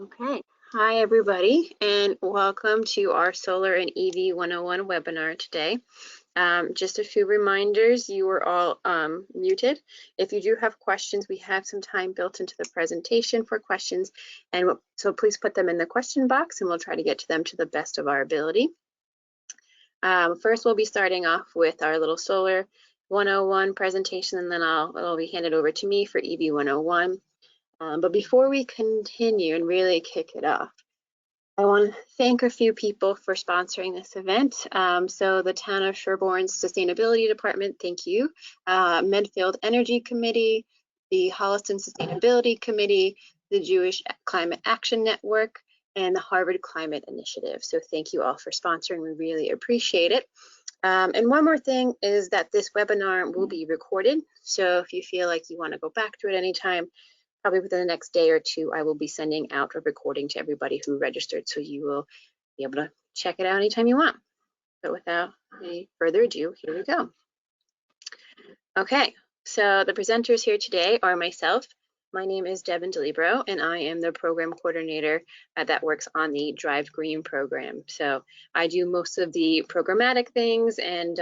Okay, hi everybody, and welcome to our Solar and EV 101 webinar today. Just a few reminders, you are all muted. If you do have questions, we have some time built into the presentation for questions, and so please put them in the question box and we'll try to get to them to the best of our ability. First, we'll be starting off with our little Solar 101 presentation, and then it'll be handed over to me for EV 101. But before we continue and really kick it off, I want to thank a few people for sponsoring this event. So the Town of Sherborne's Sustainability Department, thank you. Medfield Energy Committee, the Holliston Sustainability Committee, the Jewish Climate Action Network, and the Harvard Climate Initiative. So thank you all for sponsoring. We really appreciate it. And one more thing is that this webinar will be recorded. So if you feel like you want to go back to it anytime, probably within the next day or two, I will be sending out a recording to everybody who registered, so you will be able to check it out anytime you want. But without any further ado, here we go. Okay, so the presenters here today are myself. My name is Devin DeLibero, and I am the program coordinator that works on the Drive Green program. So I do most of the programmatic things and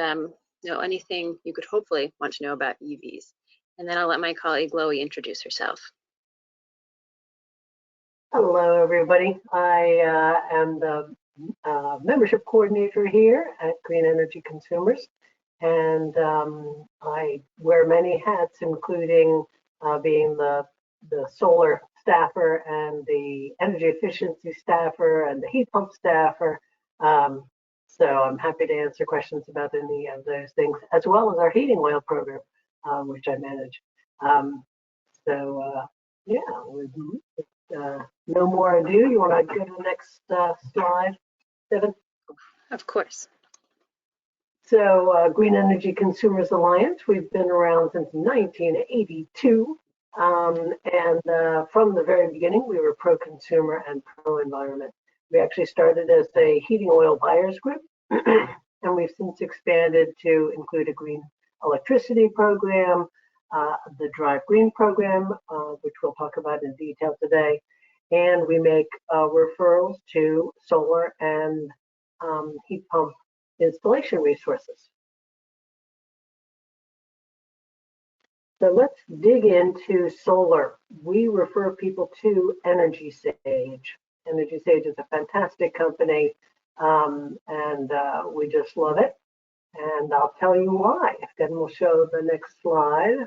anything you could hopefully want to know about EVs. And then I'll let my colleague Chloe introduce herself. Hello, everybody. I am the membership coordinator here at Green Energy Consumers, and I wear many hats, including being the solar staffer and the energy efficiency staffer and the heat pump staffer. So I'm happy to answer questions about any of those things, as well as our heating oil program, which I manage. No more ado. You want to go to the next slide, Devin? Of course. So Green Energy Consumers Alliance, we've been around since 1982. And from the very beginning, we were pro-consumer and pro-environment. We actually started as a heating oil buyers group, and we've since expanded to include a green electricity program, the Drive Green program, which we'll talk about in detail today. And we make referrals to solar and heat pump installation resources. So let's dig into solar. We refer people to Energy Sage. Energy Sage is a fantastic company, and we just love it. And I'll tell you why. Then we'll show the next slide.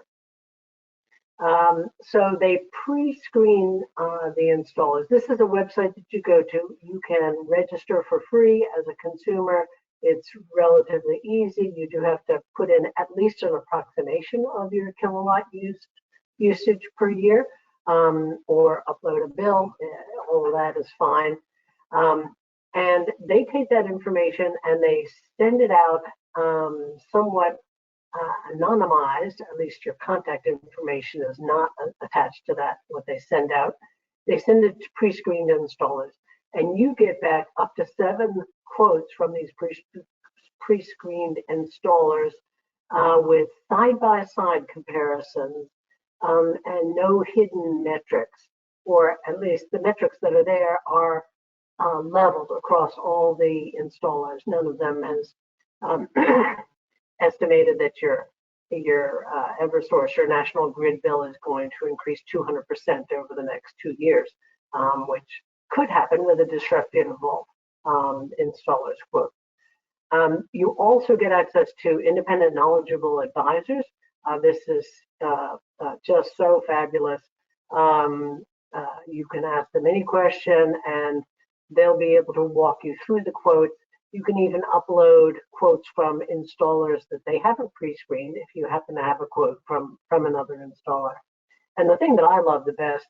So they pre-screen the installers. This is a website that you go to. You can register for free as a consumer. It's relatively easy. You do have to put in at least an approximation of your kilowatt usage per year, or upload a bill. All of that is fine. And they take that information and they send it out somewhat anonymized. At least your contact information is not attached to that, what they send out. They send it to pre-screened installers, and you get back up to 7 quotes from these pre-screened installers with side-by-side comparisons and no hidden metrics, or at least the metrics that are there are leveled across all the installers. None of them has estimated that your Eversource, your national grid bill, is going to increase 200% over the next 2 years, which could happen with a disreputable installer's quote. You also get access to independent, knowledgeable advisors. This is just so fabulous. You can ask them any question and they'll be able to walk you through the quotes. You can even upload quotes from installers that they haven't pre-screened if you happen to have a quote from another installer. And the thing that I love the best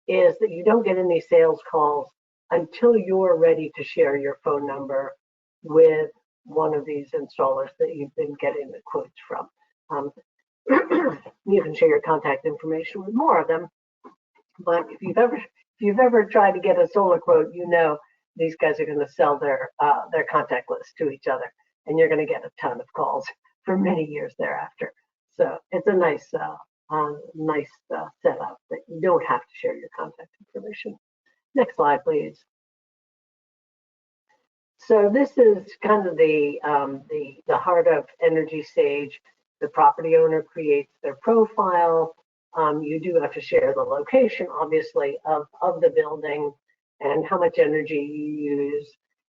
is that you don't get any sales calls until you're ready to share your phone number with one of these installers that you've been getting the quotes from. You can share your contact information with more of them. But if you've ever tried to get a solar quote, you know these guys are going to sell their contact list to each other, and you're going to get a ton of calls for many years thereafter. So it's a nice setup that you don't have to share your contact information. Next slide, please. So this is kind of the heart of Energy Sage. The property owner creates their profile. You do have to share the location, obviously, of the building and how much energy you use,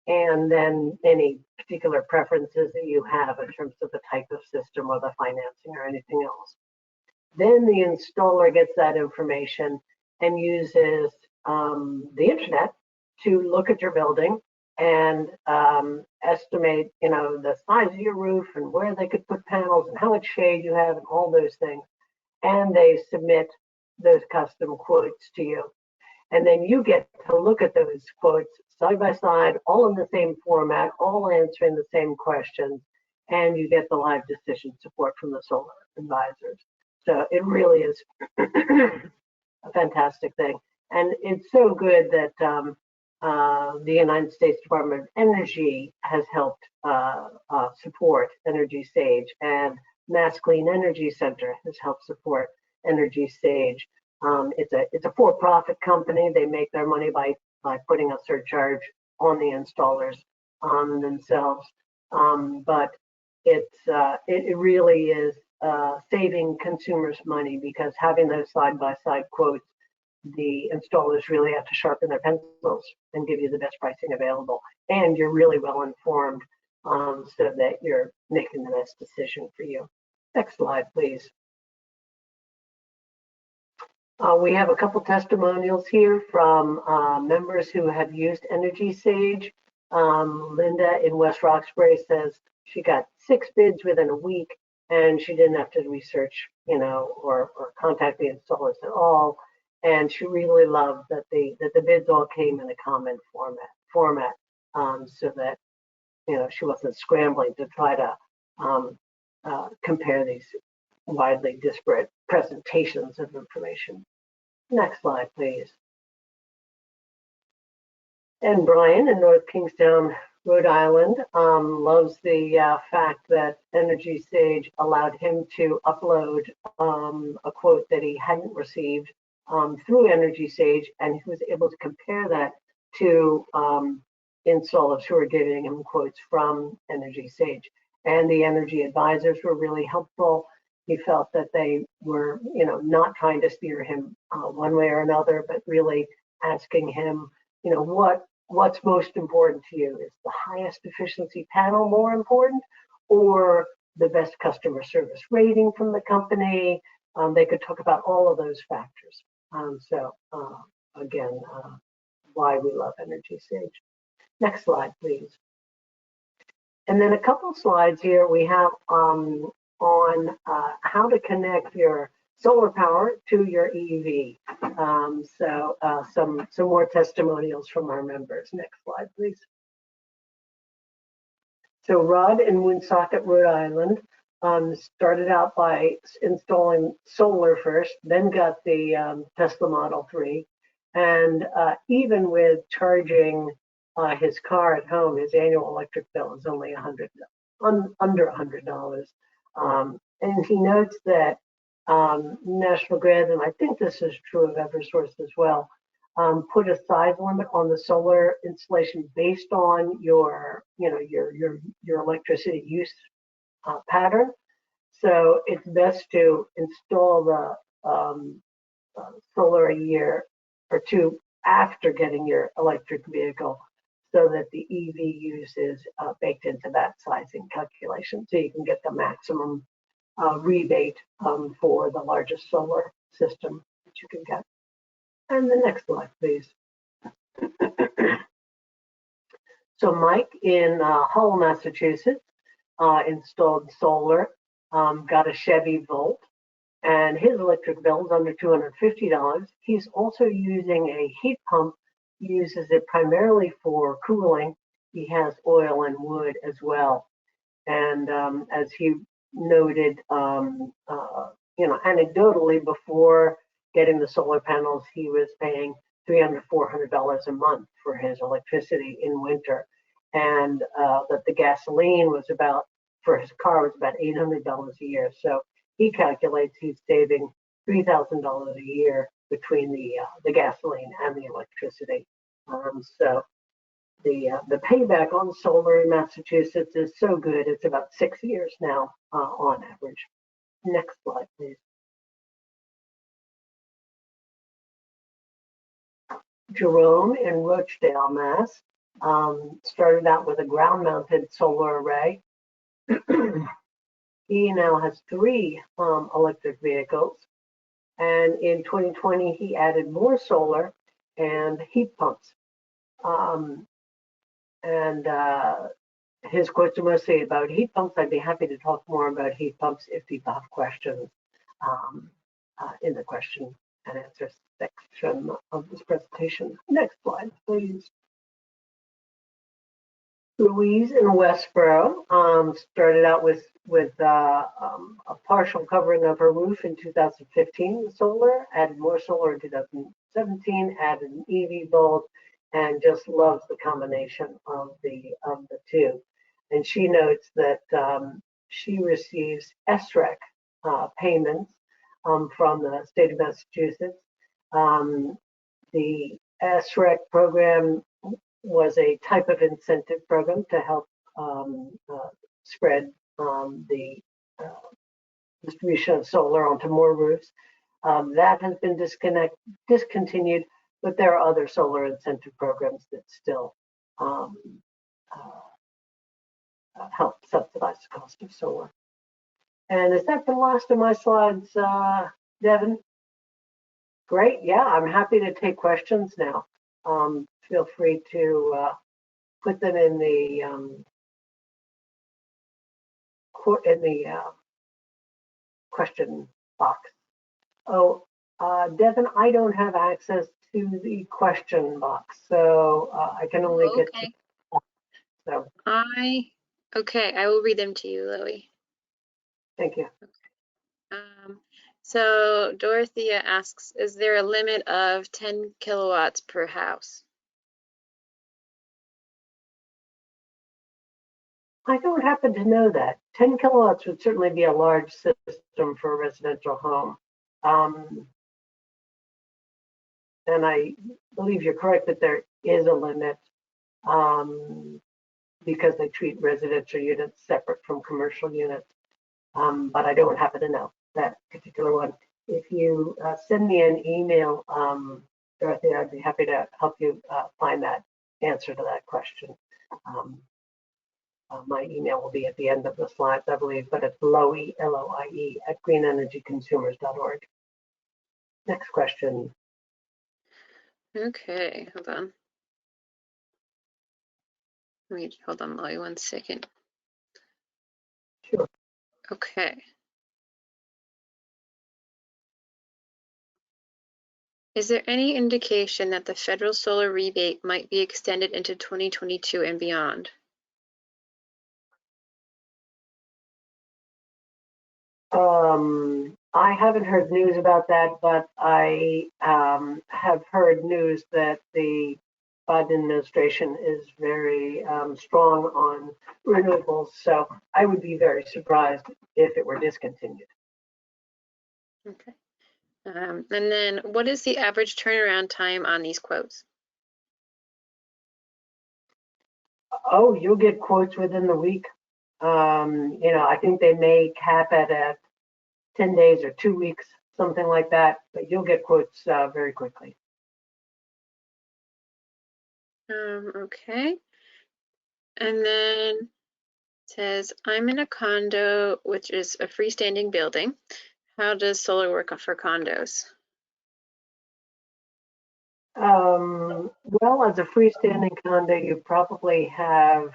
and then any particular preferences that you have in terms of the type of system or the financing or anything else. Then the installer gets that information and uses the internet to look at your building and estimate, the size of your roof and where they could put panels and how much shade you have and all those things. And they submit those custom quotes to you. And then you get to look at those quotes side by side, all in the same format, all answering the same questions, and you get the live decision support from the solar advisors. So it really is a fantastic thing. And it's so good that the United States Department of Energy has helped support Energy Sage, and Mass Clean Energy Center has helped support Energy Sage. It's a for-profit company. They make their money by putting a surcharge on the installers themselves. But it really is saving consumers money, because having those side-by-side quotes, the installers really have to sharpen their pencils and give you the best pricing available. And you're really well informed so that you're making the best decision for you. Next slide, please. We have a couple testimonials here from members who have used Energy Sage. Linda in West Roxbury says she got 6 bids within a week, and she didn't have to research, or contact the installers at all. And she really loved that the bids all came in a common format, so that she wasn't scrambling to try to compare these widely disparate presentations of information. Next slide, please. And Brian in North Kingstown, Rhode Island, loves the fact that Energy Sage allowed him to upload a quote that he hadn't received through Energy Sage, and he was able to compare that to installers who are giving him quotes from Energy Sage. And the energy advisors were really helpful. He felt that they were, not trying to steer him one way or another, but really asking him, what's most important to you? Is the highest efficiency panel more important, or the best customer service rating from the company? They could talk about all of those factors. Again, why we love Energy Sage. Next slide, please. And then a couple slides here we have on how to connect your solar power to your EV. Some more testimonials from our members. Next slide, please. So Rod in Woonsocket, Rhode Island, started out by installing solar first, then got the Tesla Model 3. And even with charging his car at home, his annual electric bill is only under $100. And he notes that National Grid, and I think this is true of Eversource as well, put a size limit on the solar installation based on your electricity use pattern. So it's best to install the solar a year or two after getting your electric vehicle, so that the EV use is baked into that sizing calculation, so you can get the maximum rebate for the largest solar system that you can get. And the next slide, please. So Mike in Hull, Massachusetts, installed solar, got a Chevy Volt, and his electric bill is under $250. He's also using a heat pump. He uses it primarily for cooling. He has oil and wood as well. And as he noted, anecdotally, before getting the solar panels, he was paying $300, $400 a month for his electricity in winter, and that the gasoline was for his car was about $800 a year. So he calculates he's saving $3,000 a year between the gasoline and the electricity. So the payback on solar in Massachusetts is so good. It's about 6 years now on average. Next slide, please. Jerome in Rochdale, Mass. Started out with a ground-mounted solar array. He now has 3 electric vehicles. And in 2020, he added more solar and heat pumps. His quotes are mostly about heat pumps. I'd be happy to talk more about heat pumps if people have questions in the question and answer section of this presentation. Next slide, please. Louise in Westboro started out with a partial covering of her roof in 2015 with solar, added more solar in 2017, added an EV bulb, and just loves the combination of the two. And she notes that she receives SREC payments from the state of Massachusetts. The SREC program was a type of incentive program to help spread the distribution of solar onto more roofs. That has been discontinued, but there are other solar incentive programs that still help subsidize the cost of solar. And is that the last of my slides, Devin? Great, yeah, I'm happy to take questions now. Feel free to put them in the question box. Oh, Devin, I don't have access to the question box, so I can only get to. So. Okay, I will read them to you, Loie. Thank you. So Dorothea asks, is there a limit of 10 kilowatts per house? I don't happen to know that. 10 kilowatts would certainly be a large system for a residential home. And I believe you're correct that there is a limit because they treat residential units separate from commercial units. But I don't happen to know that particular one. If you send me an email, Dorothy, I'd be happy to help you find that answer to that question. My email will be at the end of the slides, I believe, but it's Loie, L-O-I-E, at greenenergyconsumers.org. Next question. Okay, hold on. Hold on, Loie, 1 second. Sure. Okay. Is there any indication that the federal solar rebate might be extended into 2022 and beyond? I haven't heard news about that, but I have heard news that the Biden administration is very strong on renewables, so I would be very surprised if it were discontinued. Okay. And then what is the average turnaround time on these quotes? Oh, you'll get quotes within the week. I think they may cap it at 10 days or 2 weeks, something like that, but you'll get quotes very quickly. Okay. And then it says, I'm in a condo, which is a freestanding building. How does solar work for condos? Well, as a freestanding condo, you probably have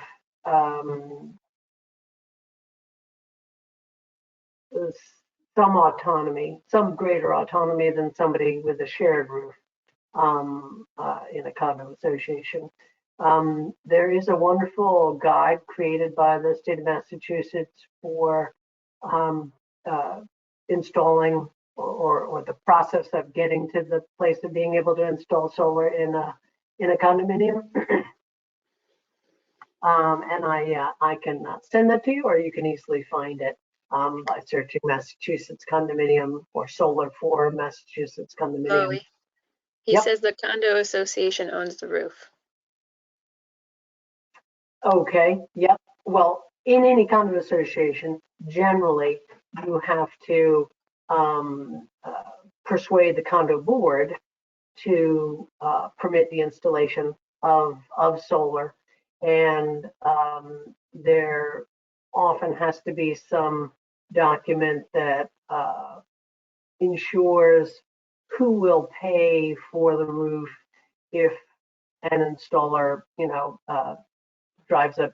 some autonomy, some greater autonomy than somebody with a shared roof in a condo association. There is a wonderful guide created by the state of Massachusetts for installing or the process of getting to the place of being able to install solar in a condominium. And I can send that to you, or you can easily find it by searching Massachusetts condominium or solar for Massachusetts condominium. Chloe. He Yep. says the condo association owns the roof. Okay, yep. Well, in any condo association, generally you have to persuade the condo board to permit the installation of solar, and there often has to be some document that ensures who will pay for the roof if an installer, drives a,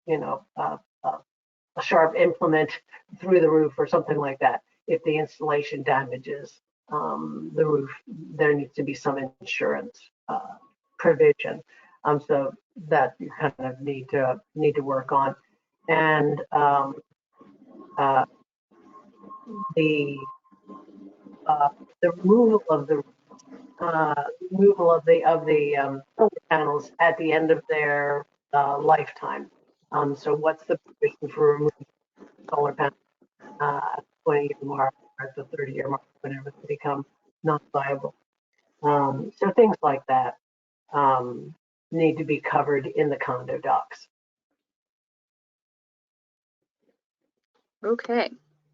a sharp implement through the roof or something like that. If the installation damages the roof, there needs to be some insurance provision. So that you kind of need to work on, and the removal of the solar panels at the end of their lifetime. So what's the provision for removing solar panels 20-year mark or the 30-year mark, whenever they become not viable? So things like that need to be covered in the condo docs. Okay.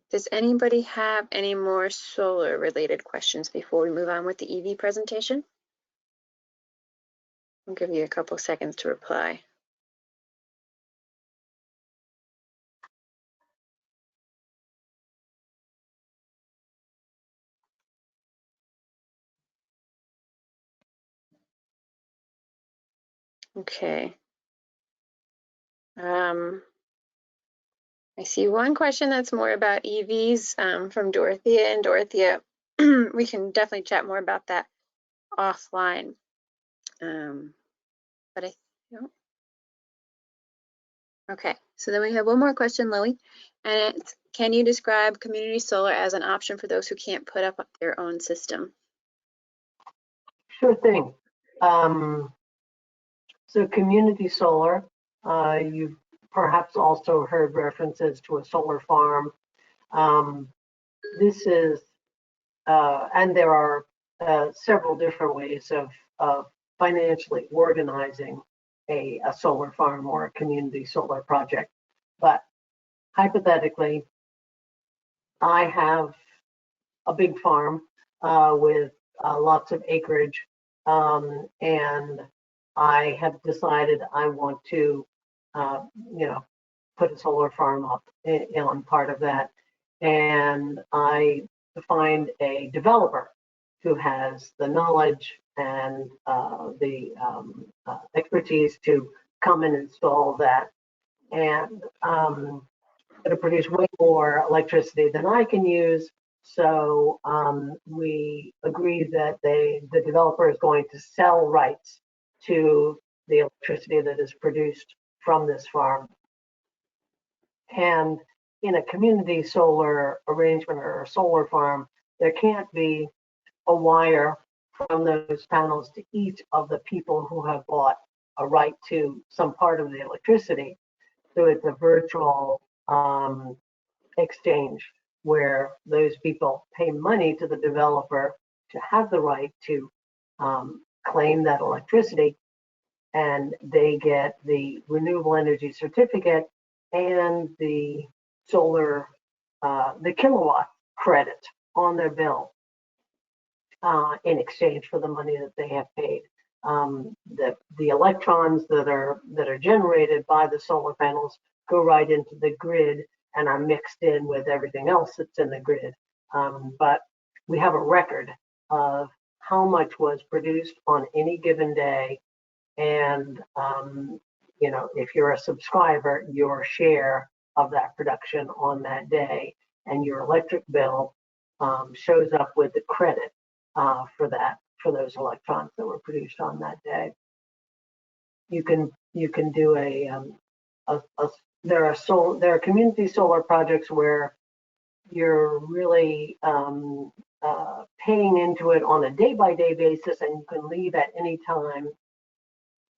Does anybody have any more solar related questions before we move on with the EV presentation? I'll give you a couple seconds to reply. Okay. I see one question that's more about EVs from Dorothea. And Dorothea, we can definitely chat more about that offline. But I don't. Okay, so then we have one more question, Lily, and it's, can you describe community solar as an option for those who can't put up their own system? Sure thing. So community solar, you've perhaps also heard references to a solar farm. This is, and there are several different ways of financially organizing a solar farm or a community solar project. But hypothetically, I have a big farm with lots of acreage, and I have decided I want to, put a solar farm up on part of that. And I find a developer who has the knowledge and the expertise to come and install that. And going to produce way more electricity than I can use. So we agreed that the developer is going to sell rights to the electricity that is produced from this farm. And in a community solar arrangement or a solar farm, there can't be a wire from those panels to each of the people who have bought a right to some part of the electricity. So it's a virtual exchange where those people pay money to the developer to have the right to claim that electricity, and they get the renewable energy certificate and the solar, the kilowatt credit on their bill in exchange for the money that they have paid. The electrons that are generated by the solar panels go right into the grid and are mixed in with everything else that's in the grid. But we have a record of how much was produced on any given day, and if you're a subscriber, your share of that production on that day, and your electric bill shows up with the credit for those electrons that were produced on that day. You can do there are community solar projects where you're really paying into it on a day-by-day basis, and you can leave at any time.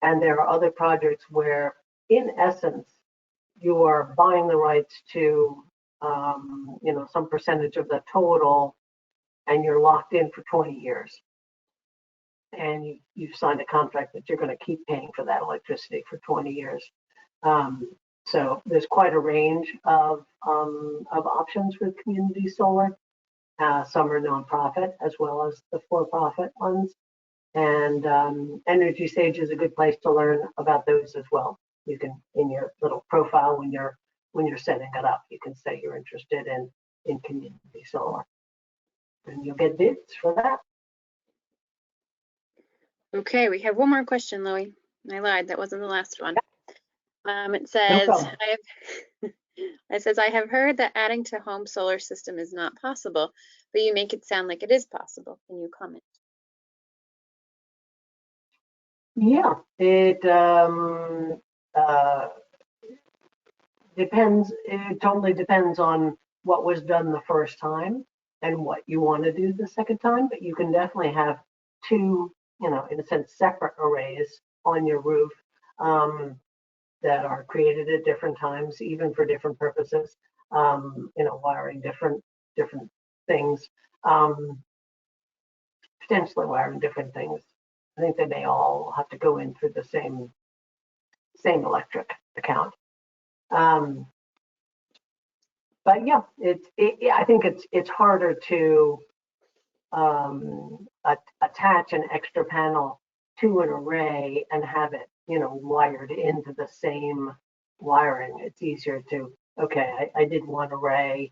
And there are other projects where, in essence, you are buying the rights to some percentage of the total, and you're locked in for 20 years. And you've signed a contract that you're going to keep paying for that electricity for 20 years. So there's quite a range of options with community solar. Some are nonprofit as well as the for-profit ones. And Energy Sage is a good place to learn about those as well. You can, in your little profile, when you're setting it up, you can say you're interested in community solar, and you'll get bids for that. Okay, we have one more question, Louie. I lied, that wasn't the last one. It says, No problem. it says, I have heard that adding to home solar system is not possible, but you make it sound like it is possible. Can you comment? Yeah, it depends. It totally depends on what was done the first time and what you want to do the second time. But you can definitely have two, in a sense, separate arrays on your roof that are created at different times, even for different purposes. Wiring different things, potentially wiring different things. I think they may all have to go in through the same electric account. But yeah, I think it's harder to attach an extra panel to an array and have it, wired into the same wiring. It's easier to, okay, I did one array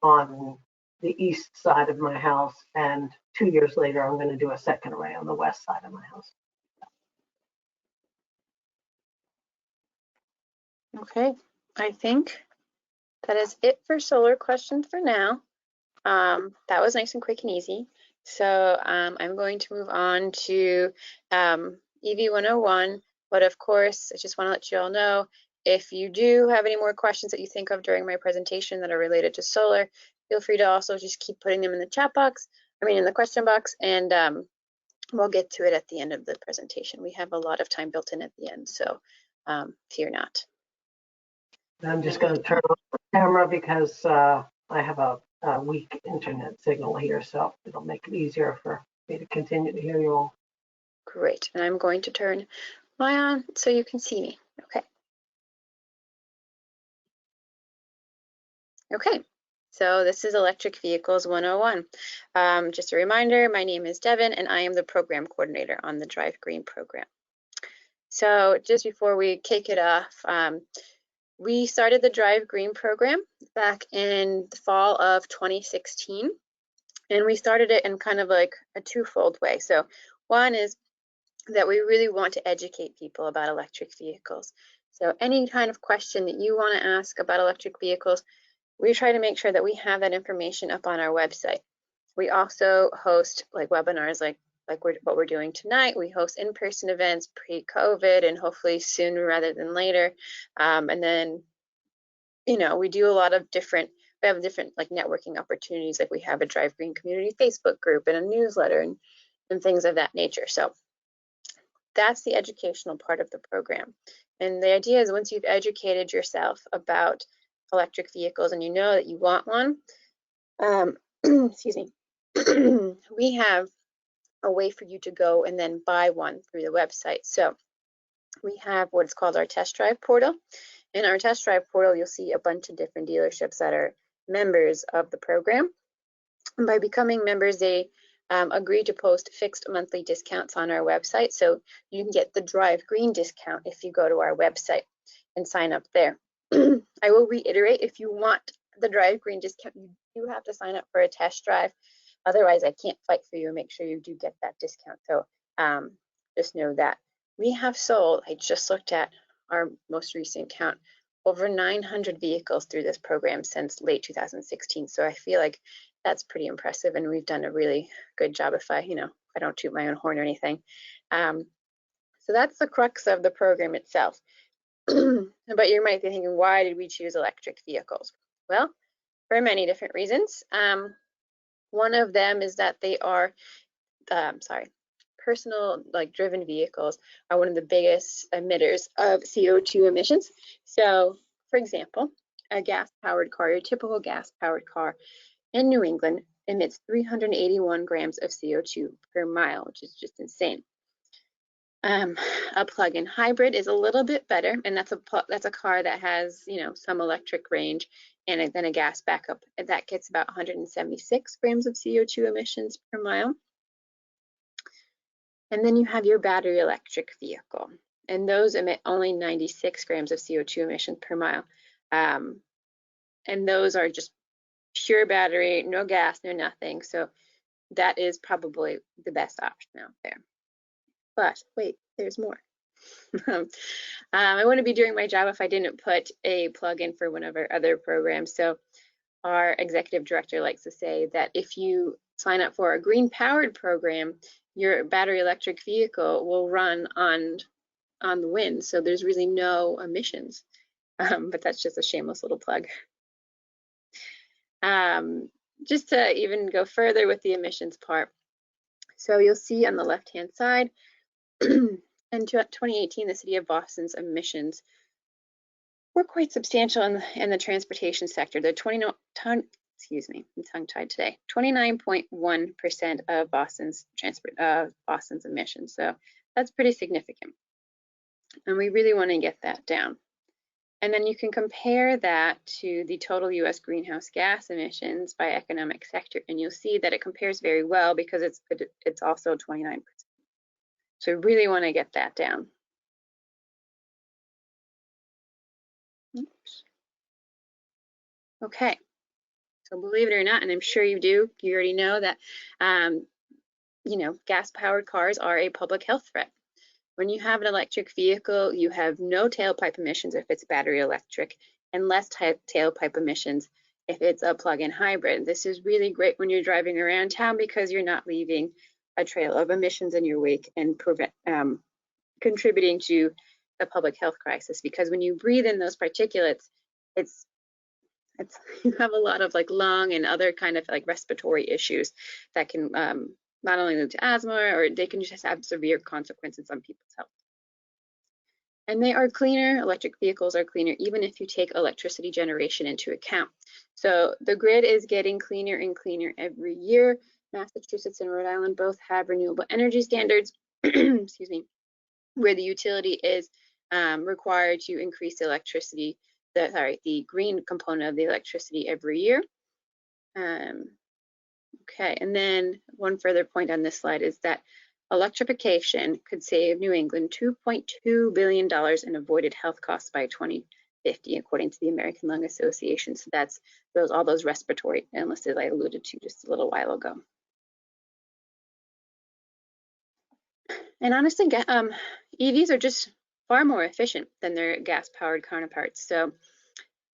on the east side of my house, and 2 years later, I'm going to do a second array on the west side of my house. Okay, I think that is it for solar questions for now. That was nice and quick and easy. So I'm going to move on to EV 101. But of course, I just want to let you all know, if you do have any more questions that you think of during my presentation that are related to solar, feel free to also just keep putting them in the chat box, in the question box, and we'll get to it at the end of the presentation. We have a lot of time built in at the end, so fear not. I'm just going to turn on the camera because I have a weak internet signal here, so it'll make it easier for me to continue to hear you all. Great, and I'm going to turn mine on so you can see me. Okay, so this is Electric Vehicles 101. Just a reminder, my name is Devin, and I am the program coordinator on the Drive Green program. So just before we kick it off, we started the Drive Green program back in the fall of 2016, and we started it in kind of like a twofold way. So one is that we really want to educate people about electric vehicles. So any kind of question that you want to ask about electric vehicles, we try to make sure that we have that information up on our website. We also host webinars like what we're doing tonight. We host in-person events pre-COVID and hopefully sooner rather than later. And then, we do a lot of different networking opportunities. Like we have a Drive Green community Facebook group and a newsletter and things of that nature. So that's the educational part of the program. And the idea is, once you've educated yourself about electric vehicles and you know that you want one, excuse me, we have a way for you to go and then buy one through the website. So we have what's called our test drive portal. In our test drive portal, you'll see a bunch of different dealerships that are members of the program. And by becoming members, they agree to post fixed monthly discounts on our website. So you can get the Drive Green discount if you go to our website and sign up there. I will reiterate, if you want the Drive Green discount, you do have to sign up for a test drive. Otherwise, I can't fight for you and make sure you do get that discount. So just know that. We have sold, I just looked at our most recent count, over 900 vehicles through this program since late 2016. So I feel like that's pretty impressive, and we've done a really good job if I don't toot my own horn or anything. So that's the crux of the program itself. But you might be thinking, why did we choose electric vehicles? Well, for many different reasons. One of them is that they are, personal driven vehicles are one of the biggest emitters of CO2 emissions. So, for example, a gas-powered car, your typical gas-powered car in New England emits 381 grams of CO2 per mile, which is just insane. A plug-in hybrid is a little bit better, and that's a car that has, you know, some electric range and then a gas backup. That gets about 176 grams of CO2 emissions per mile. And then you have your battery electric vehicle, and those emit only 96 grams of CO2 emissions per mile. And those are just pure battery, no gas, no nothing. So that is probably the best option out there. But wait, there's more. I wouldn't be doing my job if I didn't put a plug-in for one of our other programs. So our executive director likes to say that if you sign up for a green powered program, your battery electric vehicle will run on the wind. So there's really no emissions. But that's just a shameless little plug. Just to even go further with the emissions part. So you'll see on the left-hand side, in 2018, the city of Boston's emissions were quite substantial in the transportation sector. They're 29.1% of Boston's emissions. So that's pretty significant. And we really want to get that down. And then you can compare that to the total US greenhouse gas emissions by economic sector, and you'll see that it compares very well because it's also 29%. So we really want to get that down. Oops. Okay, so believe it or not, and I'm sure you do, you already know that, you know, gas-powered cars are a public health threat. When you have an electric vehicle, you have no tailpipe emissions if it's battery electric, and less tailpipe emissions if it's a plug-in hybrid. This is really great when you're driving around town because you're not leaving a trail of emissions in your wake and contributing to the public health crisis. Because when you breathe in those particulates, you have a lot of like lung and other kind of like respiratory issues that can not only lead to asthma, or they can just have severe consequences on people's health. And they are cleaner, electric vehicles are cleaner, even if you take electricity generation into account. So the grid is getting cleaner and cleaner every year. Massachusetts and Rhode Island both have renewable energy standards, excuse me, where the utility is required to increase the electricity, the green component of the electricity every year. Okay, and then one further point on this slide is that electrification could save New England $2.2 billion in avoided health costs by 2050, according to the American Lung Association. So that's all those respiratory illnesses I alluded to just a little while ago. And honestly, EVs are just far more efficient than their gas-powered counterparts. So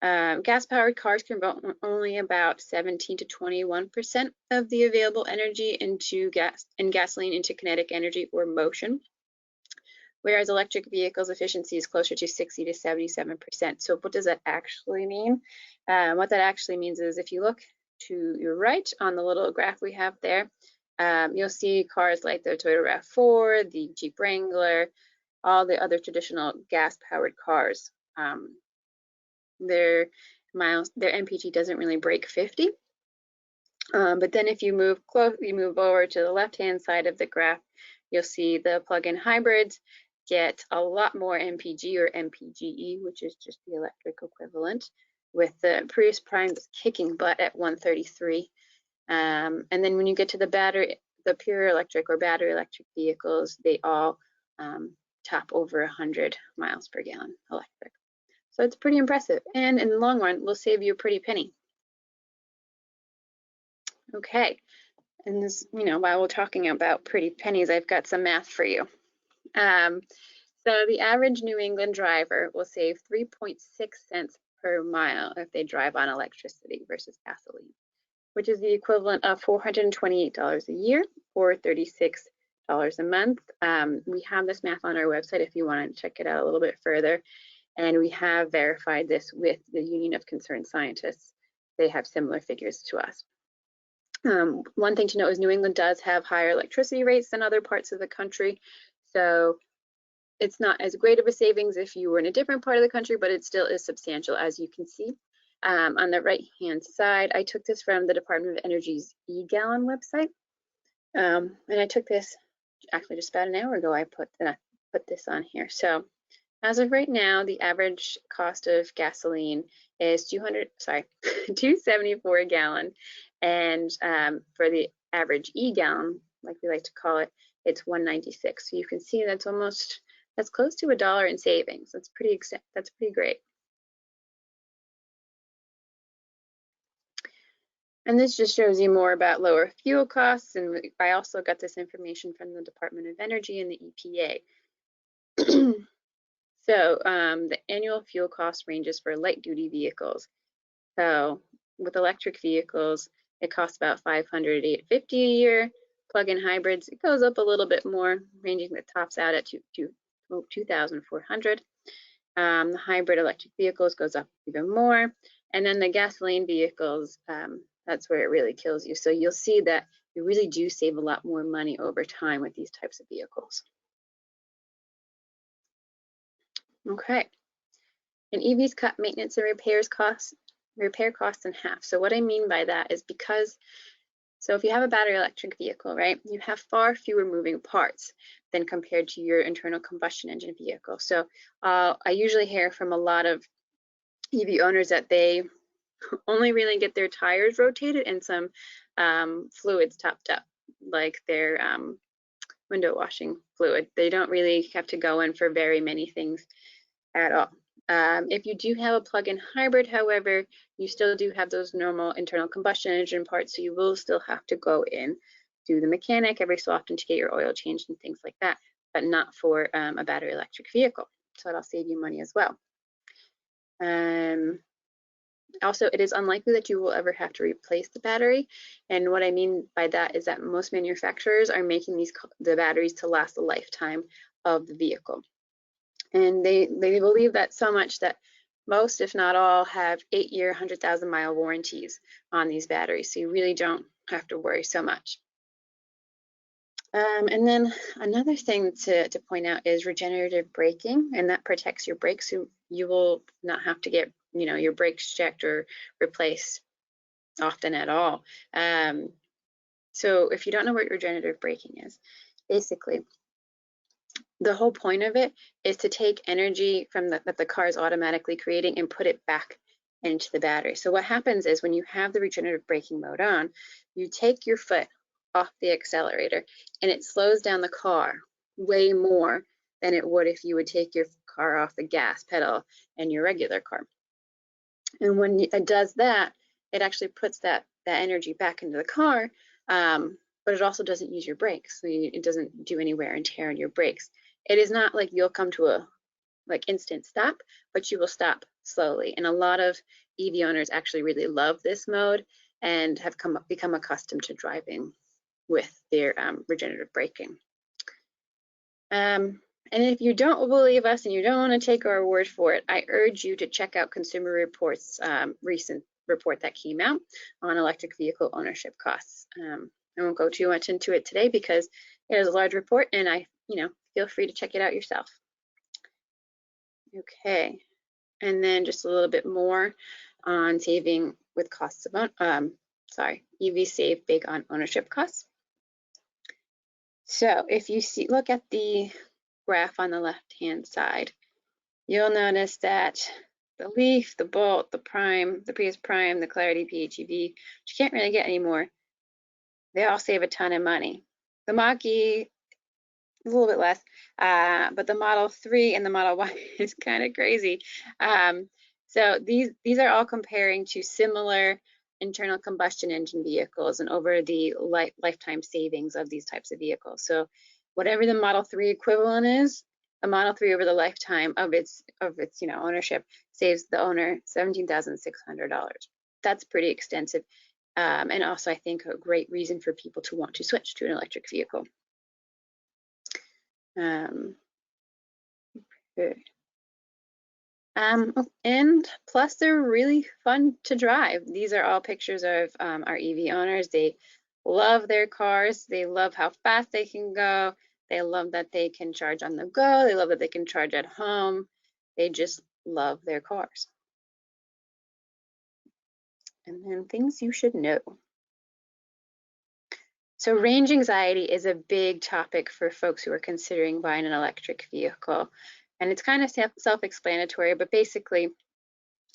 gas-powered cars can burn only about 17 to 21% of the available energy into gasoline into kinetic energy or motion, whereas electric vehicles efficiency is closer to 60 to 77%. So what does that actually mean? What that actually means is if you look to your right on the little graph we have there, you'll see cars like the Toyota RAV4, the Jeep Wrangler, all the other traditional gas-powered cars. Their MPG doesn't really break 50. But then if you move over to the left-hand side of the graph, you'll see the plug-in hybrids get a lot more MPG or MPGE, which is just the electric equivalent, with the Prius Prime kicking butt at 133. And then when you get to the pure electric or battery electric vehicles, they all top over 100 miles per gallon electric. So it's pretty impressive, and in the long run, will save you a pretty penny. Okay, and this, you know, while we're talking about pretty pennies, I've got some math for you. So the average New England driver will save 3.6 cents per mile if they drive on electricity versus gasoline, which is the equivalent of $428 a year or $36 a month. We have this math on our website if you want to check it out a little bit further. And we have verified this with the Union of Concerned Scientists. They have similar figures to us. One thing to note is New England does have higher electricity rates than other parts of the country. So it's not as great of a savings if you were in a different part of the country, but it still is substantial, as you can see. On the right-hand side, I took this from the Department of Energy's eGallon website. And I took this actually just about an hour ago. I put this on here. So as of right now, the average cost of gasoline is $2.74 a gallon. And for the average e-gallon, like we like to call it, it's $1.96. So you can see that's close to $1 in savings. That's pretty great. And this just shows you more about lower fuel costs. And I also got this information from the Department of Energy and the EPA. So the annual fuel cost ranges for light duty vehicles. So with electric vehicles, it costs about $500 to $850 a year. Plug-in hybrids, it goes up a little bit more, ranging the tops out at $2,400. The hybrid electric vehicles goes up even more. And then the gasoline vehicles, that's where it really kills you. So you'll see that you really do save a lot more money over time with these types of vehicles. Okay. And EVs cut maintenance and repair costs in half. So what I mean by that is so if you have a battery electric vehicle, right, you have far fewer moving parts than compared to your internal combustion engine vehicle. So I usually hear from a lot of EV owners that they only really get their tires rotated and some fluids topped up, like their window washing fluid. They don't really have to go in for very many things at all. If you do have a plug-in hybrid, however, you still do have those normal internal combustion engine parts, so you will still have to go in, do the mechanic every so often to get your oil changed and things like that, but not for a battery electric vehicle. So that'll save you money as well. Also, it is unlikely that you will ever have to replace the battery. And what I mean by that is that most manufacturers are making the batteries to last the lifetime of the vehicle. And they believe that so much that most, if not all, have 8-year, 100,000-mile warranties on these batteries. So you really don't have to worry so much. And then another thing to point out is regenerative braking, and that protects your brakes. So you will not have to get your brakes checked or replaced often at all. So if you don't know what regenerative braking is, basically, the whole point of it is to take energy from that the car is automatically creating and put it back into the battery. So what happens is when you have the regenerative braking mode on, you take your foot off the accelerator and it slows down the car way more than it would if you would take your car off the gas pedal in your regular car. And when it does that, it actually puts that energy back into the car, but it also doesn't use your brakes. So it doesn't do any wear and tear on your brakes. It is not like you'll come to a instant stop, but you will stop slowly. And a lot of EV owners actually really love this mode and have become accustomed to driving with their regenerative braking. And if you don't believe us and you don't want to take our word for it, I urge you to check out Consumer Reports' recent report that came out on electric vehicle ownership costs. I won't go too much into it today because it is a large report, and feel free to check it out yourself. Okay, and then just a little bit more on saving with costs of EV save big on ownership costs. So if you look at the graph on the left-hand side, you'll notice that the Leaf, the Bolt, the Prime, the Prius Prime, the Clarity PHEV, which you can't really get anymore, they all save a ton of money. The Mach-E, a little bit less, but the Model 3 and the Model Y is kind of crazy. So these are all comparing to similar internal combustion engine vehicles and over the lifetime savings of these types of vehicles. So whatever the Model 3 equivalent is, a Model 3 over the lifetime of its ownership saves the owner $17,600. That's pretty extensive, and also I think a great reason for people to want to switch to an electric vehicle. And plus they're really fun to drive. These are all pictures of our EV owners. They love their cars. They love how fast they can go. They love that they can charge on the go. They love that they can charge at home. They just love their cars. And then things you should know. So range anxiety is a big topic for folks who are considering buying an electric vehicle. And it's kind of self-explanatory, but basically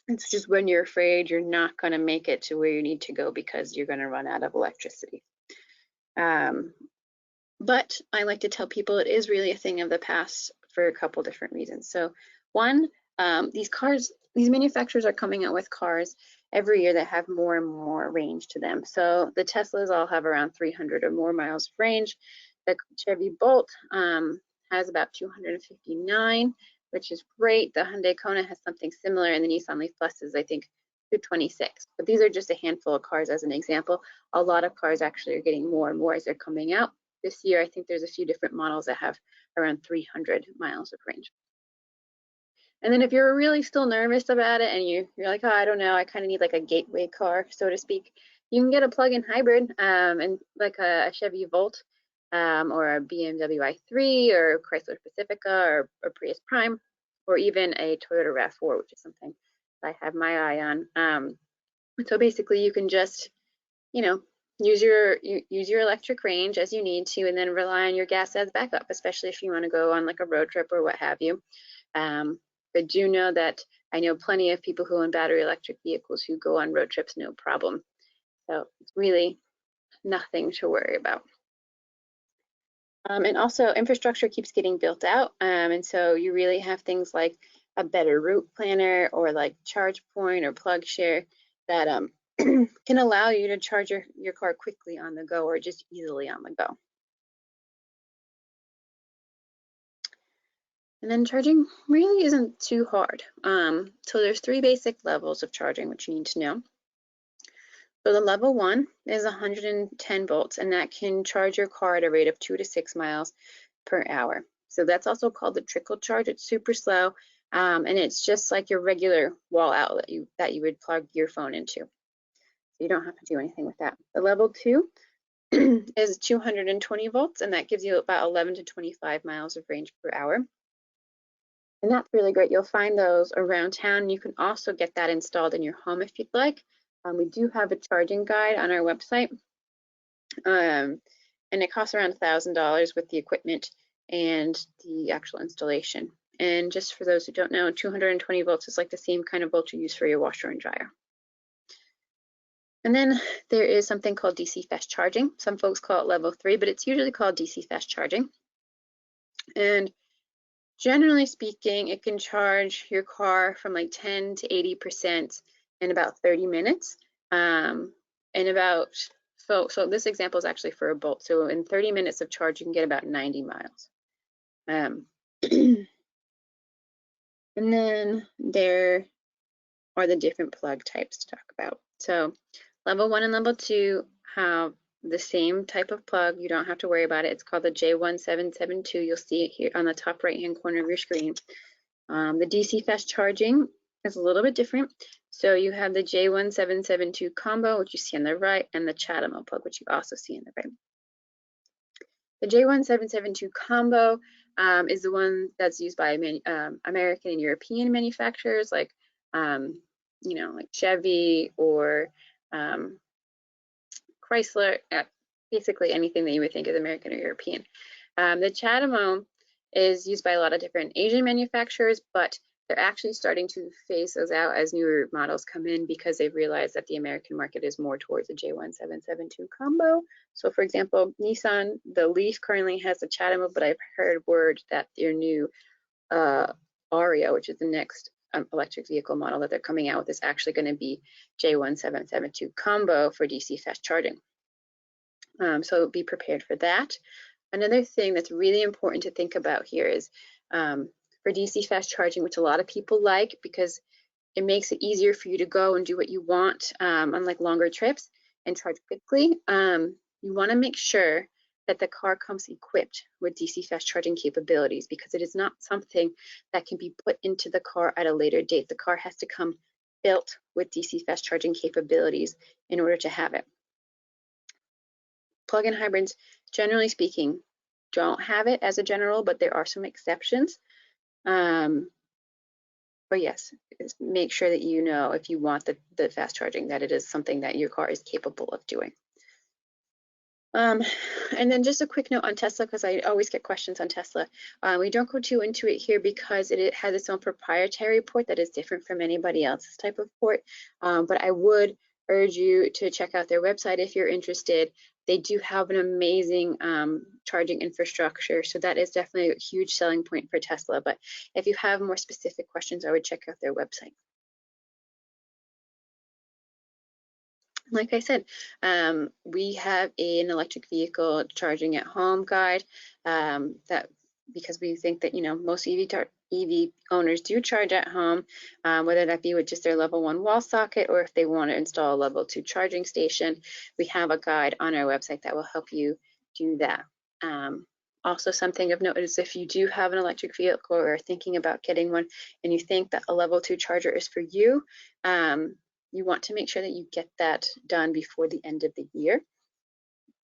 it's just when you're afraid you're not going to make it to where you need to go because you're going to run out of electricity. But I like to tell people it is really a thing of the past for a couple different reasons. So one, these manufacturers are coming out with cars every year that have more and more range to them. So the Teslas all have around 300 or more miles of range. The Chevy Bolt has about 259, which is great. The Hyundai Kona has something similar, and the Nissan Leaf Plus is, I think, 226. But these are just a handful of cars as an example. A lot of cars actually are getting more and more as they're coming out. This year, I think there's a few different models that have around 300 miles of range. And then if you're really still nervous about it and you're like, oh, I don't know, I kind of need like a gateway car, so to speak, you can get a plug-in hybrid and like a Chevy Volt or a BMW i3 or Chrysler Pacifica or Prius Prime, or even a Toyota RAV4, which is something I have my eye on. So basically you can just, you know, use your electric range as you need to, and then rely on your gas as backup, especially if you want to go on like a road trip or what have you. But do know that I know plenty of people who own battery electric vehicles who go on road trips no problem. So it's really nothing to worry about. And also infrastructure keeps getting built out. And so you really have things like a better route planner or like charge point or plug share that can allow you to charge your car quickly on the go or just easily on the go. And then charging really isn't too hard. So there's 3 basic levels of charging, which you need to know. So the level 1 is 110 volts, and that can charge your car at a rate of 2 to 6 miles per hour. So that's also called the trickle charge. It's super slow, and it's just like your regular wall outlet that you would plug your phone into. So you don't have to do anything with that. The level 2 is 220 volts, and that gives you about 11 to 25 miles of range per hour. And that's really great. You'll find those around town. You can also get that installed in your home if you'd like. We do have a charging guide on our website, and it costs around $1,000 with the equipment and the actual installation. And just for those who don't know, 220 volts is like the same kind of volt you use for your washer and dryer. And then there is something called DC fast charging. Some folks call it level 3, but it's usually called DC fast charging. And generally speaking, it can charge your car from like 10 to 80% in about 30 minutes. So this example is actually for a Bolt. So in 30 minutes of charge, you can get about 90 miles. And then there are the different plug types to talk about. So level 1 and level 2 have the same type of plug. You don't have to worry about it. It's called the J1772. You'll see it here on the top right-hand corner of your screen. The DC fast charging is a little bit different. So you have the J1772 combo, which you see on the right, and the Chatham plug, which you also see on the right. The J1772 combo is the one that's used by American and European manufacturers like like Chevy or Chrysler, basically anything that you would think is American or European. The Chatham is used by a lot of different Asian manufacturers, but they're actually starting to phase those out as newer models come in because they've realized that the American market is more towards the J1772 combo. So for example, Nissan, the Leaf currently has the Chatham, but I've heard word that their new Aria, which is the next electric vehicle model that they're coming out with, is actually going to be J1772 combo for DC fast charging. So be prepared for that. Another thing that's really important to think about here is for DC fast charging, which a lot of people like because it makes it easier for you to go and do what you want on like longer trips and charge quickly. You want to make sure that the car comes equipped with DC fast charging capabilities because it is not something that can be put into the car at a later date. The car has to come built with DC fast charging capabilities in order to have it. Plug-in hybrids, generally speaking, don't have it as a general, but there are some exceptions. But yes, make sure that you know if you want the fast charging, that it is something that your car is capable of doing. And then just a quick note on Tesla, because I always get questions on Tesla. We don't go too into it here because it has its own proprietary port that is different from anybody else's type of port. But I would urge you to check out their website if you're interested. They do have an amazing charging infrastructure, so that is definitely a huge selling point for Tesla. But if you have more specific questions, I would check out their website. Like I said, we have an electric vehicle charging at home guide that because we think that most EV owners do charge at home, whether that be with just their level 1 wall socket or if they want to install a level 2 charging station. We have a guide on our website that will help you do that. Also, something of note is if you do have an electric vehicle or are thinking about getting one and you think that a level 2 charger is for you, you want to make sure that you get that done before the end of the year,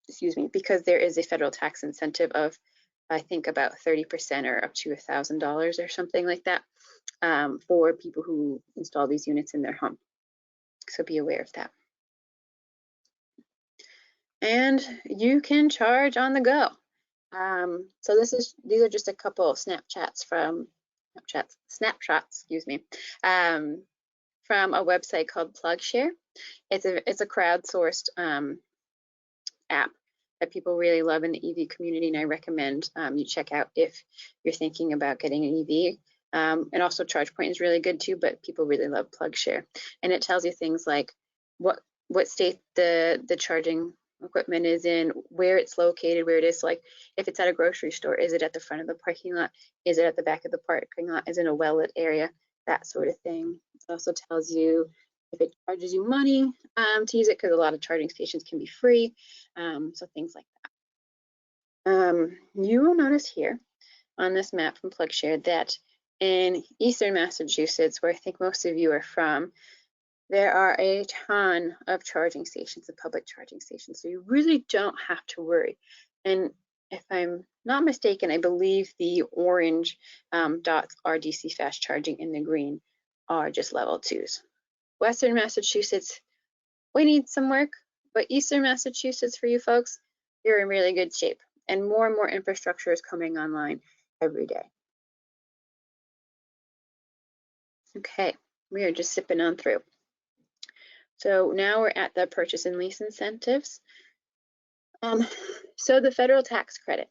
excuse me, because there is a federal tax incentive of, I think, about 30% or up to $1,000 or something like that for people who install these units in their home. So be aware of that. And you can charge on the go. So these are just a couple of snapshots, excuse me, from a website called PlugShare. It's a crowdsourced app that people really love in the EV community, and I recommend you check out if you're thinking about getting an EV. And also ChargePoint is really good too, but people really love PlugShare. And it tells you things like what state the charging equipment is in, where it's located, where it is. So like if it's at a grocery store, is it at the front of the parking lot? Is it at the back of the parking lot? Is it in a well-lit area? That sort of thing. It also tells you if it charges you money to use it, because a lot of charging stations can be free. So things like that. You will notice here on this map from PlugShare that in Eastern Massachusetts, where I think most of you are from, there are a ton of charging stations, of public charging stations. So you really don't have to worry. And if I'm not mistaken, I believe the orange dots are DC fast charging and the green are just level 2s. Western Massachusetts, we need some work, but Eastern Massachusetts, for you folks, you're in really good shape. And more infrastructure is coming online every day. Okay, we are just sipping on through. So now we're at the purchase and lease incentives. So the federal tax credit,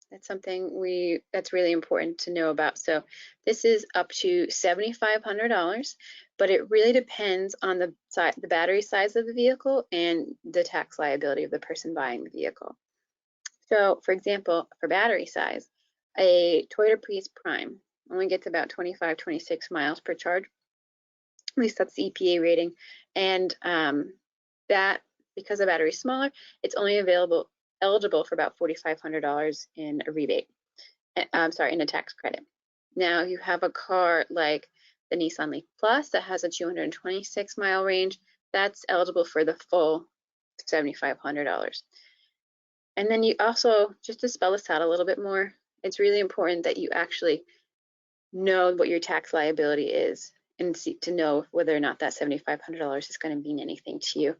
that's something that's really important to know about. So this is up to $7,500, but it really depends on the battery size of the vehicle and the tax liability of the person buying the vehicle. So for example, for battery size, a Toyota Prius Prime only gets about 25, 26 miles per charge. At least that's the EPA rating. And that, because the battery is smaller, it's only eligible for about $4,500 in a rebate. In a tax credit. Now you have a car like the Nissan Leaf Plus that has a 226 mile range. That's eligible for the full $7,500. And then you also, just to spell this out a little bit more, it's really important that you actually know what your tax liability is and to know whether or not that $7,500 is going to mean anything to you.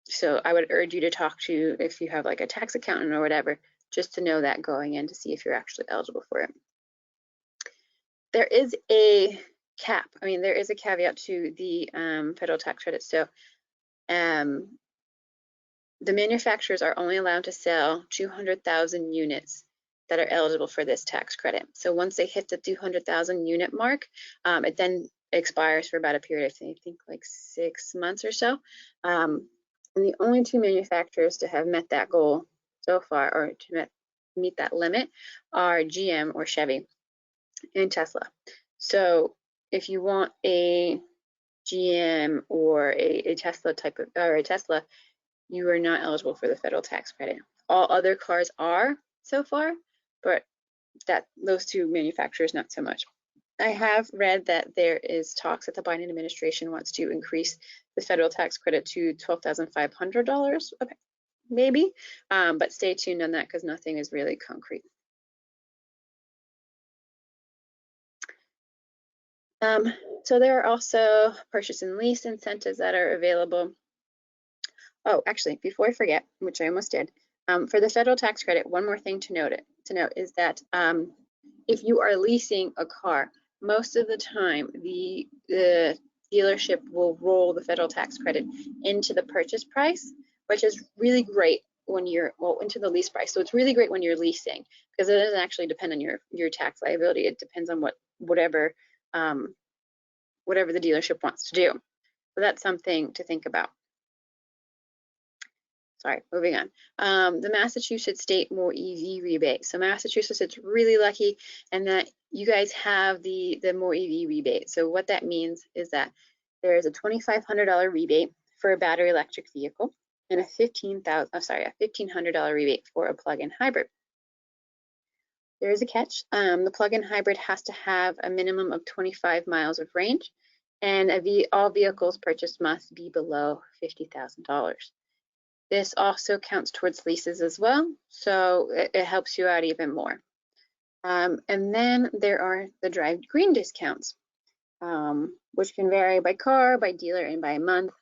So I would urge you to talk to, if you have like a tax accountant or whatever, just to know that going in to see if you're actually eligible for it. There is a cap. I mean, there is a caveat to the federal tax credit. So the manufacturers are only allowed to sell 200,000 units that are eligible for this tax credit. So once they hit the 200,000 unit mark, it then expires for about a period of, I think, like 6 months or so. And the only two manufacturers to have met that goal so far, or to meet that limit, are GM or Chevy and Tesla. So if you want a GM or a Tesla Tesla, you are not eligible for the federal tax credit. All other cars are so far, but those two manufacturers not so much. I have read that there is talks that the Biden administration wants to increase the federal tax credit to $12,500, okay, maybe, but stay tuned on that because nothing is really concrete. So there are also purchase and lease incentives that are available. Oh, actually, before I forget, which I almost did, for the federal tax credit, one more thing to note is that if you are leasing a car, most of the time the dealership will roll the federal tax credit into the purchase price, which is really great when you're, well, into the lease price. So it's really great when you're leasing because it doesn't actually depend on your tax liability. It depends on whatever the dealership wants to do. So that's something to think about. Sorry, moving on. The Massachusetts State More EV rebate. So Massachusetts, it's really lucky, and that you guys have the More EV rebate. So what that means is that there is a $2,500 rebate for a battery electric vehicle and a $1,500 rebate for a plug-in hybrid. There is a catch. The plug-in hybrid has to have a minimum of 25 miles of range, and all vehicles purchased must be below $50,000. This also counts towards leases as well, so it helps you out even more. And then there are the Drive Green discounts, which can vary by car, by dealer, and by month.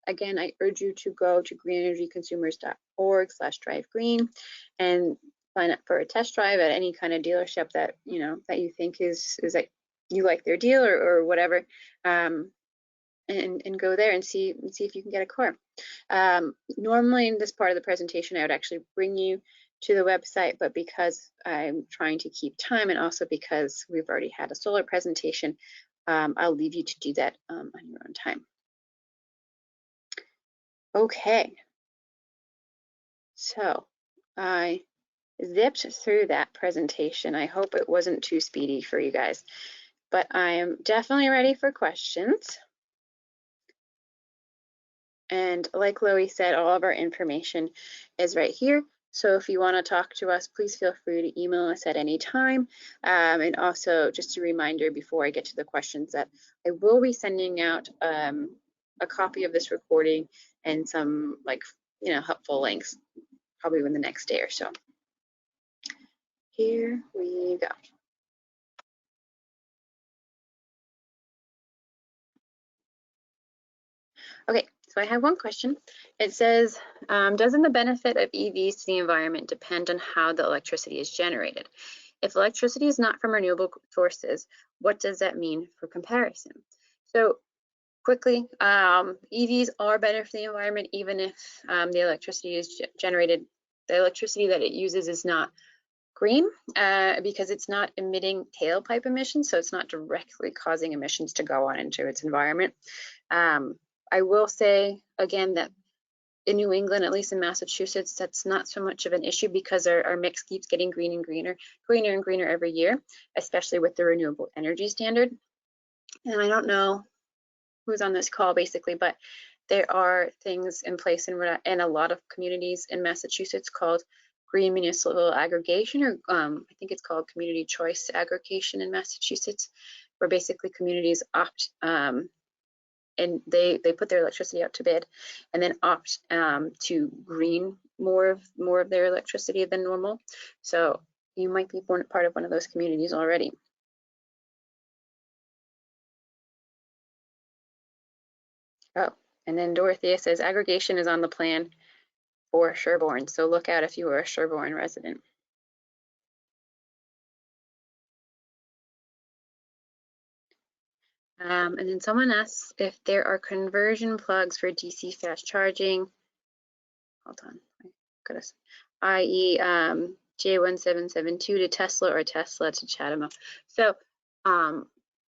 Again, I urge you to go to greenenergyconsumers.org/drivegreen and sign up for a test drive at any kind of dealership that you think is that you like their deal or whatever, and go there and see if you can get a car. Normally in this part of the presentation, I would actually bring you to the website, but because I'm trying to keep time and also because we've already had a solar presentation, I'll leave you to do that on your own time. Okay, so I zipped through that presentation. I hope it wasn't too speedy for you guys, but I am definitely ready for questions. And like Loie said, all of our information is right here. So if you want to talk to us, please feel free to email us at any time. And also just a reminder before I get to the questions that I will be sending out a copy of this recording and some helpful links probably in the next day or so. Here we go. Okay, so I have one question. It says, doesn't the benefit of EVs to the environment depend on how the electricity is generated? If electricity is not from renewable sources, what does that mean for comparison? So quickly, EVs are better for the environment even if the electricity is generated, the electricity that it uses is not green because it's not emitting tailpipe emissions, so it's not directly causing emissions to go on into its environment. I will say again that in New England, at least in Massachusetts, that's not so much of an issue because our mix keeps getting greener and greener every year, especially with the renewable energy standard. And I don't know who's on this call basically, but there are things in place in a lot of communities in Massachusetts called green municipal aggregation, or I think it's called community choice aggregation in Massachusetts, where basically communities opt and they put their electricity out to bid and then opt to green more of their electricity than normal. So you might be part of one of those communities already. Oh, and then Dorothea says aggregation is on the plan for Sherborne, so look out if you are a Sherborne resident. And then someone asks if there are conversion plugs for DC fast charging. Hold on, i.e. J1772 to Tesla or Tesla to Chatham. So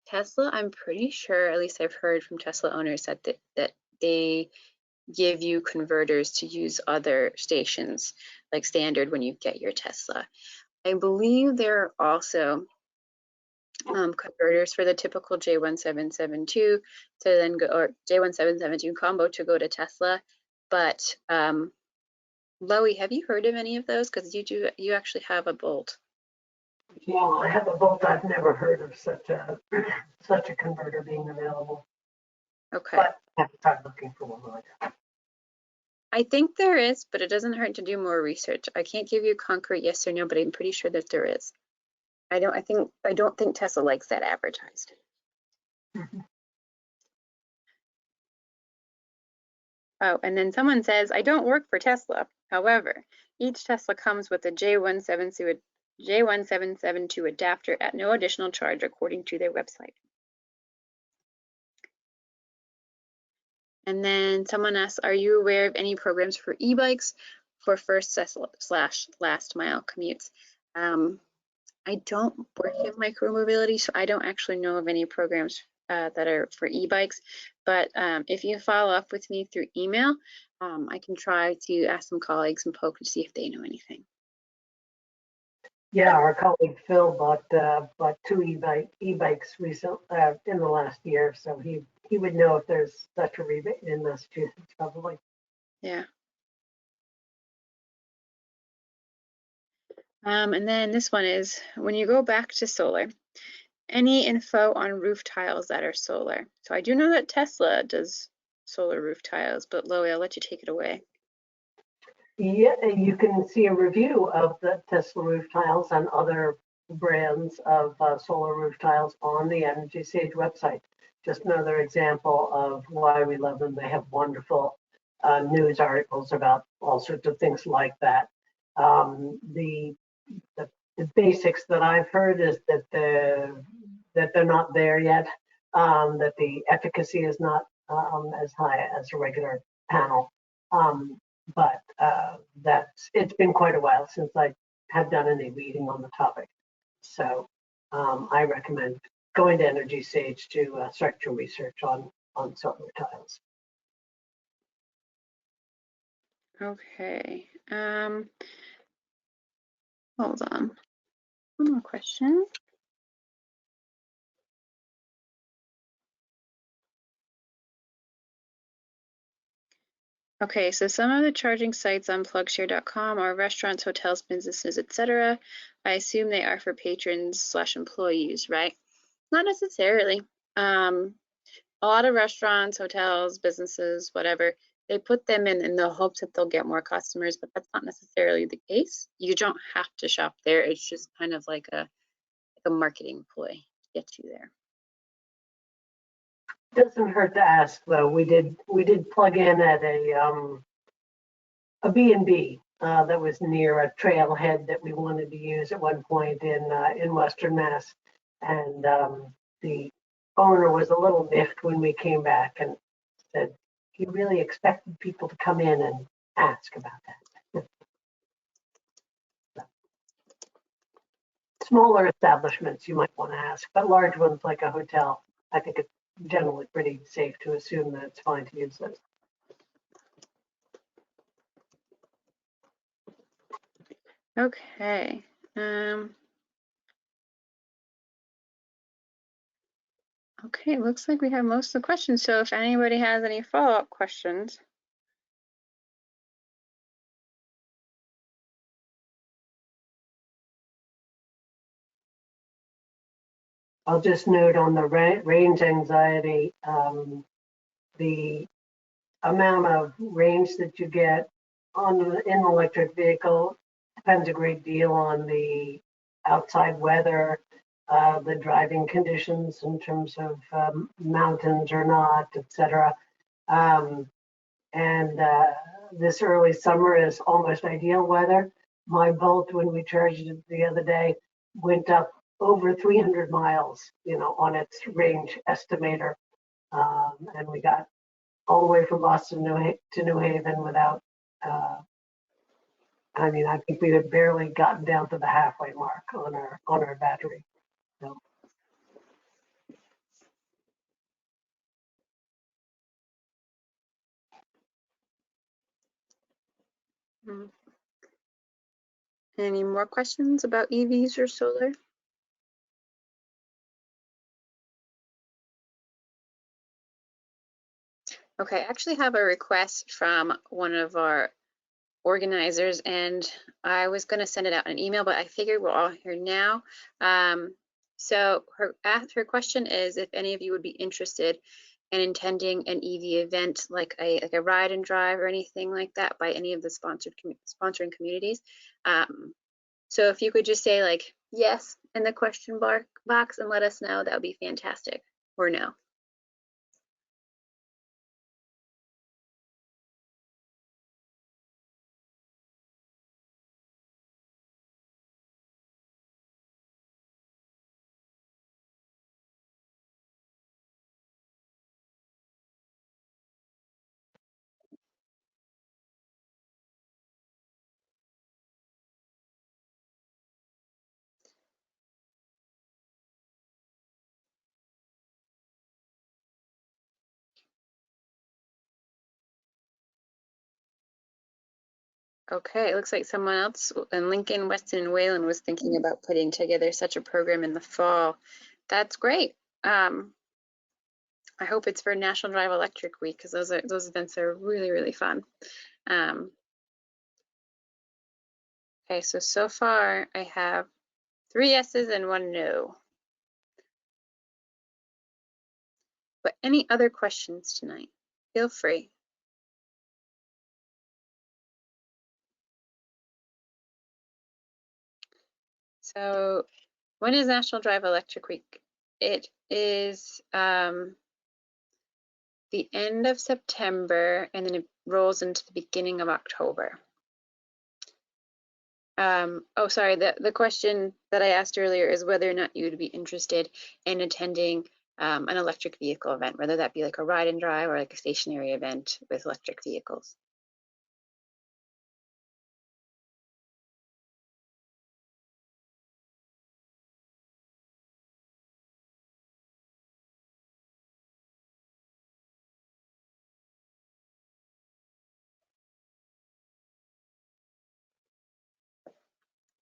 Tesla, I'm pretty sure, at least I've heard from Tesla owners that they give you converters to use other stations like standard when you get your Tesla. I believe there are also converters for the typical J1772 to then go, or J1772 combo to go to Tesla. But Loie, have you heard of any of those? Because you actually have a Bolt. Yeah, I have a Bolt. I've never heard of such a converter being available. Okay. But I have to start looking for one like that. I think there is, but it doesn't hurt to do more research. I can't give you a concrete yes or no, but I'm pretty sure that there is. I don't think Tesla likes that advertised. Oh, and then someone says, I don't work for Tesla. However, each Tesla comes with a J1772 adapter at no additional charge according to their website. And then someone asks, are you aware of any programs for e-bikes for first / last mile commutes? I don't work in micromobility, so I don't actually know of any programs that are for e-bikes. But if you follow up with me through email, I can try to ask some colleagues and poke to see if they know anything. Yeah, our colleague Phil bought 2 e-bikes recently in the last year, so he would know if there's such a rebate in Massachusetts, probably. Yeah. And then this one is, when you go back to solar, any info on roof tiles that are solar? So I do know that Tesla does solar roof tiles, but Loie, I'll let you take it away. Yeah, you can see a review of the Tesla roof tiles and other brands of solar roof tiles on the Energy Sage website. Just another example of why we love them. They have wonderful news articles about all sorts of things like that. The basics that I've heard is that they're not there yet, that the efficacy is not as high as a regular panel. But it's been quite a while since I have done any reading on the topic. So I recommend going to Energy Sage to start your research on solar tiles. Okay. Hold on. One more question. Okay, so some of the charging sites on plugshare.com are restaurants, hotels, businesses, etc. I assume they are for patrons / employees, right? Not necessarily. A lot of restaurants, hotels, businesses, whatever, they put them in the hopes that they'll get more customers, but that's not necessarily the case. You don't have to shop there. It's just kind of like a marketing ploy to get you there. Doesn't hurt to ask though. We did plug in at a B&B that was near a trailhead that we wanted to use at one point in Western Mass, and the owner was a little miffed when we came back and said he really expected people to come in and ask about that. Smaller establishments you might want to ask, but large ones like a hotel, I think it's generally pretty safe to assume that it's fine to use those. Okay. Okay, looks like we have most of the questions. So if anybody has any follow-up questions. I'll just note on the range anxiety, the amount of range that you get in an electric vehicle depends a great deal on the outside weather, the driving conditions in terms of mountains or not, etc. And this early summer is almost ideal weather. My Bolt, when we charged it the other day, went up over 300 miles, on its range estimator. And we got all the way from Boston to New Haven without, I think we had barely gotten down to the halfway mark on our battery. So. Any more questions about EVs or solar? Okay, I actually have a request from one of our organizers, and I was going to send it out in an email, but I figured we're all here now. So her question is if any of you would be interested in attending an EV event like a ride and drive or anything like that by any of the sponsoring communities. So if you could just say like yes in the question box and let us know, that would be fantastic, or no. Okay, it looks like someone else in Lincoln, Weston, and Wayland was thinking about putting together such a program in the fall. That's great. I hope it's for National Drive Electric Week, because those events are really, really fun. Okay, so far I have 3 yeses and 1 no. But any other questions tonight? Feel free. So when is National Drive Electric Week? It is the end of September, and then it rolls into the beginning of October. Oh, sorry, the question that I asked earlier is whether or not you would be interested in attending an electric vehicle event, whether that be like a ride and drive or like a stationary event with electric vehicles.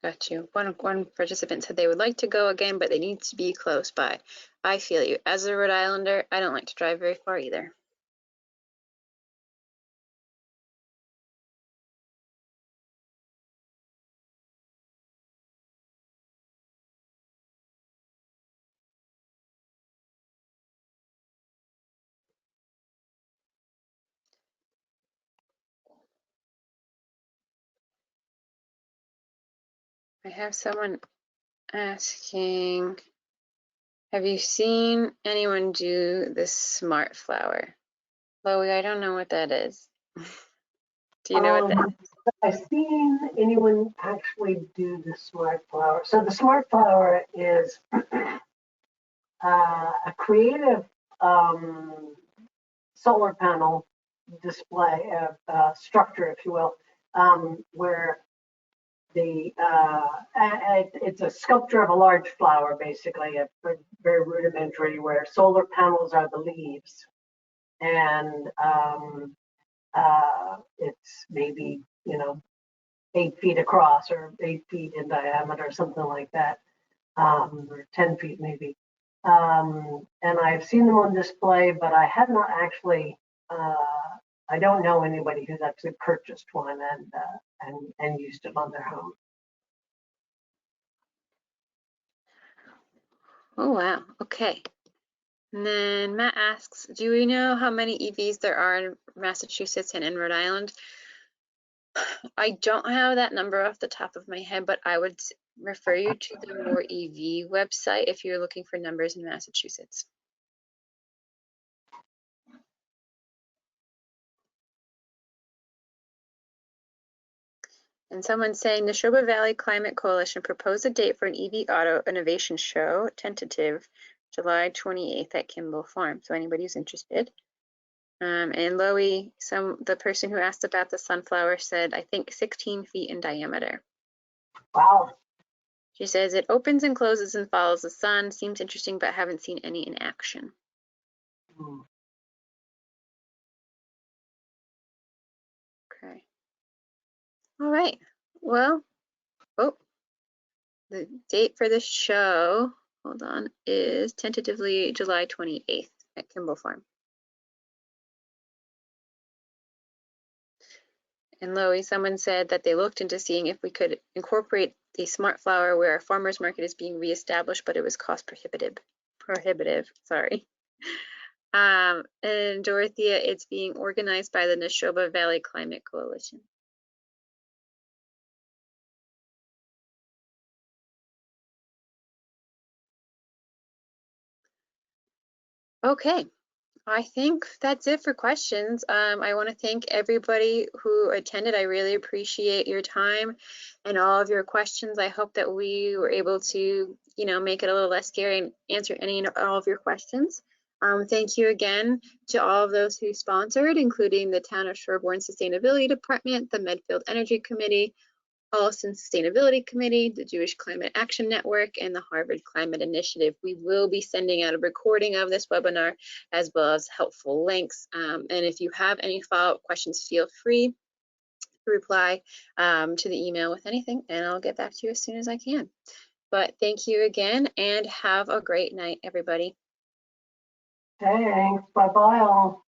Got you. One participant said they would like to go again, but they need to be close by. I feel you. As a Rhode Islander, I don't like to drive very far either. I have someone asking, have you seen anyone do the smart flower? Chloe, I don't know what that is. Do you know what that is? I've seen anyone actually do the smart flower. So the smart flower is a creative solar panel display, structure, if you will, where it's a sculpture of a large flower, basically, very rudimentary, where solar panels are the leaves. And it's maybe, 8 feet across or 8 feet in diameter, something like that, or 10 feet maybe. And I've seen them on display, but I have not actually, I don't know anybody who's actually purchased one and used it on their home. Oh, wow. Okay. And then Matt asks, do we know how many EVs there are in Massachusetts and in Rhode Island? I don't have that number off the top of my head, but I would refer you to the More EV website if you're looking for numbers in Massachusetts. And someone's saying the Neshoba Valley Climate Coalition proposed a date for an EV auto innovation show, tentative July 28th at Kimball Farm. So anybody who's interested. And Loie, the person who asked about the sunflower said, I think 16 feet in diameter. Wow. She says it opens and closes and follows the sun. Seems interesting, but haven't seen any in action. Okay. All right. Well, the date for the show, hold on, is tentatively July 28th at Kimball Farm. And Loie, someone said that they looked into seeing if we could incorporate the smart flower where a farmer's market is being reestablished, but it was cost prohibitive, sorry. And Dorothea, it's being organized by the Neshoba Valley Climate Coalition. Okay, I think that's it for questions. I want to thank everybody who attended. I really appreciate your time and all of your questions. I hope that we were able to, make it a little less scary and answer any and all of your questions. Thank you again to all of those who sponsored, including the Town of Sherborne Sustainability Department, the Medfield Energy Committee, Allston Sustainability Committee, the Jewish Climate Action Network, and the Harvard Climate Initiative. We will be sending out a recording of this webinar as well as helpful links. And if you have any follow-up questions, feel free reply to the email with anything, and I'll get back to you as soon as I can. But thank you again, and have a great night, everybody. Thanks. Bye-bye all.